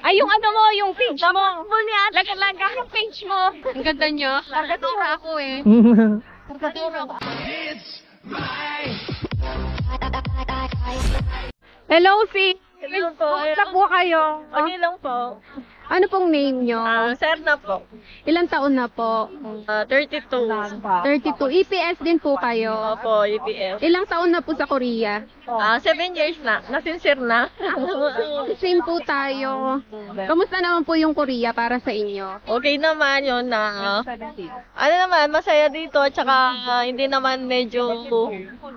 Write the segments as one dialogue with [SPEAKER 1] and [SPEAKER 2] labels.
[SPEAKER 1] Ay, yung ano mo, yung page mo. Laga-laga yung page mo. Ang ganda nyo. Kargadura ako eh. Kargadura ako. Hello, sis.
[SPEAKER 2] Hello po.
[SPEAKER 1] Kumusta po kayo?
[SPEAKER 2] Okay lang po.
[SPEAKER 1] Ano pong name nyo?
[SPEAKER 2] Sir na po.
[SPEAKER 1] Ilang taon na po?
[SPEAKER 2] 32.
[SPEAKER 1] 32. EPS din po kayo?
[SPEAKER 2] Opo, EPF.
[SPEAKER 1] Ilang taon na po sa Korea?
[SPEAKER 2] 7 years na. Nasincere na.
[SPEAKER 1] Same po tayo. Kamusta naman po yung Korea para sa inyo?
[SPEAKER 2] Okay naman yun na. Ano naman, masaya dito. Tsaka hindi naman medyo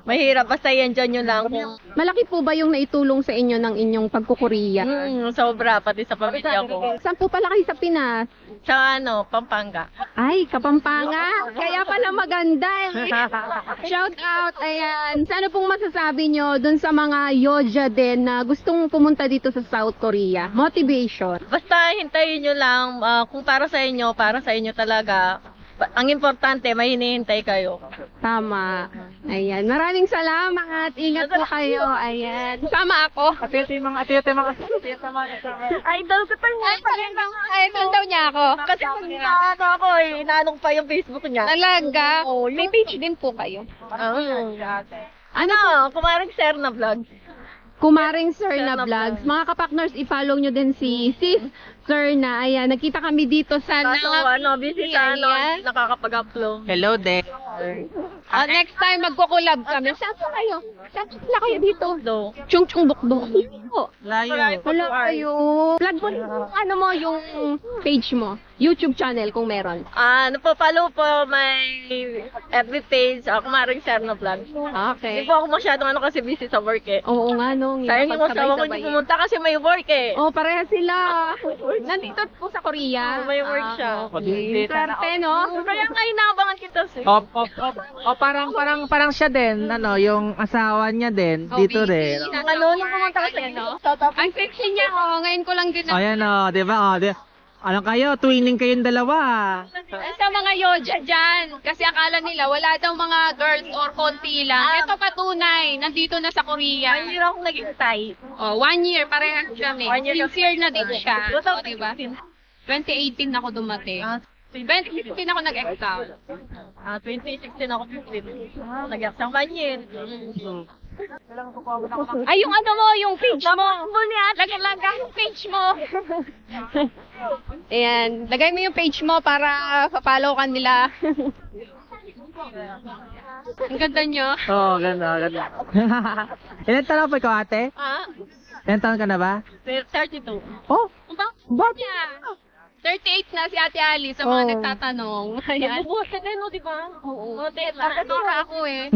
[SPEAKER 2] mahirap. Basta yan dyan yun lang.
[SPEAKER 1] Malaki po ba yung naitulong sa inyo ng inyong pagkukorea?
[SPEAKER 2] Sobra, pati sa pamilya ko.
[SPEAKER 1] Saan po pala kayo sa Pinas?
[SPEAKER 2] Sa Pampanga.
[SPEAKER 1] Ay, Kapampangan. Kaya pala maganda eh. Shout out. Ayan. Ano pong masasabi nyo dun sa mga Yoja din na gustong pumunta dito sa South Korea? Motivation.
[SPEAKER 2] Basta hintayin nyo lang. Kung para sa inyo talaga. Ang importante, may hinihintay kayo.
[SPEAKER 1] Tama. Ayan. Maraming salamat. Ingat po kayo. Ayan. Sama ako.
[SPEAKER 2] Idol ko pa niya.
[SPEAKER 1] Idol daw niya ako.
[SPEAKER 2] Kasi ano ako eh, inaanong pa yung Facebook niya.
[SPEAKER 1] Talaga. May page din po kayo.
[SPEAKER 2] Ano? Kumaring share na vlog.
[SPEAKER 1] Kumaring Sir na
[SPEAKER 2] na
[SPEAKER 1] Vlogs.
[SPEAKER 2] vlog.
[SPEAKER 1] Mga kapakners, i-follow nyo din si Sis Sir na. Ayan, nagkita kami dito sa
[SPEAKER 2] Kaso busy sa
[SPEAKER 1] Ayan.
[SPEAKER 2] hindi nakakapag-upload.
[SPEAKER 3] Hello there.
[SPEAKER 1] Next time magko-collab kami. Saan po kayo? Saan po kayo dito?
[SPEAKER 2] Do.
[SPEAKER 1] Chung Bukdok.
[SPEAKER 3] Layo.
[SPEAKER 1] Wala kayo. Plug mo ano mo yung page mo. YouTube channel kung meron.
[SPEAKER 2] Napapalo po may FB page. Kumaring share na vlog.
[SPEAKER 1] Okay.
[SPEAKER 2] Hindi po ako masyadong kasi busy sa work eh.
[SPEAKER 1] Oo nga no.
[SPEAKER 2] Sayang yung asawa ko hindi pumunta kasi may work eh.
[SPEAKER 1] Oh, pareha sila. Nandito po sa Korea.
[SPEAKER 2] May work siya.
[SPEAKER 1] Swerte, no?
[SPEAKER 2] Kaya nga inaabangan kita sis.
[SPEAKER 3] Parang siya din, yung asawa niya din, dito rin.
[SPEAKER 2] Nung pumunta ka sa
[SPEAKER 1] Ang sexy niya, oh. Ngayon ko lang din
[SPEAKER 3] Ayan di ba? Ano kayo, twinning kayong dalawa.
[SPEAKER 1] sa mga Yoja dyan. Kasi akala nila wala daw mga girls or konti lang. Ito patunay, nandito na sa Korea.
[SPEAKER 2] Hindi ako nag-intay.
[SPEAKER 1] Oh, 1 year, parehas kami.
[SPEAKER 2] 1 year
[SPEAKER 1] Sincere na din siya. O,
[SPEAKER 2] 2018.
[SPEAKER 1] diba? 2018 ako dumating. 2016 ako nag-exam.
[SPEAKER 2] 2016 ako 15. Nag-exam 1 year.
[SPEAKER 1] Ay, yung ano mo, yung page mo. Laga-laga yung page mo. Ayan, lagay mo yung page mo para pa-follow ka nila. Ang ganda nyo.
[SPEAKER 3] Oo, ganda. Ilan taon pa ikaw, ate? Ilan taon ka na ba?
[SPEAKER 2] 32.
[SPEAKER 3] Oh,
[SPEAKER 1] Bakit? 38 na si Ate Ali sa mga nagtatanong. Ayan.
[SPEAKER 2] Bubuhat ka din, no, di ba?
[SPEAKER 1] Oo.
[SPEAKER 2] Hotel.
[SPEAKER 1] Kargadura ako eh.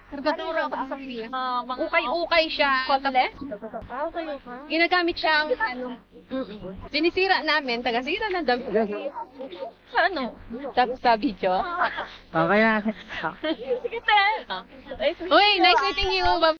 [SPEAKER 1] Kargadura ako sa Korea. Ukay-ukay siya.
[SPEAKER 2] Kotale?
[SPEAKER 1] Ginagamit siyang sinisira namin, taga-sira ng damit.
[SPEAKER 2] Sa ano?
[SPEAKER 1] Sa video.
[SPEAKER 3] okay na.
[SPEAKER 2] Sige, te.
[SPEAKER 1] Uy, nice meeting you.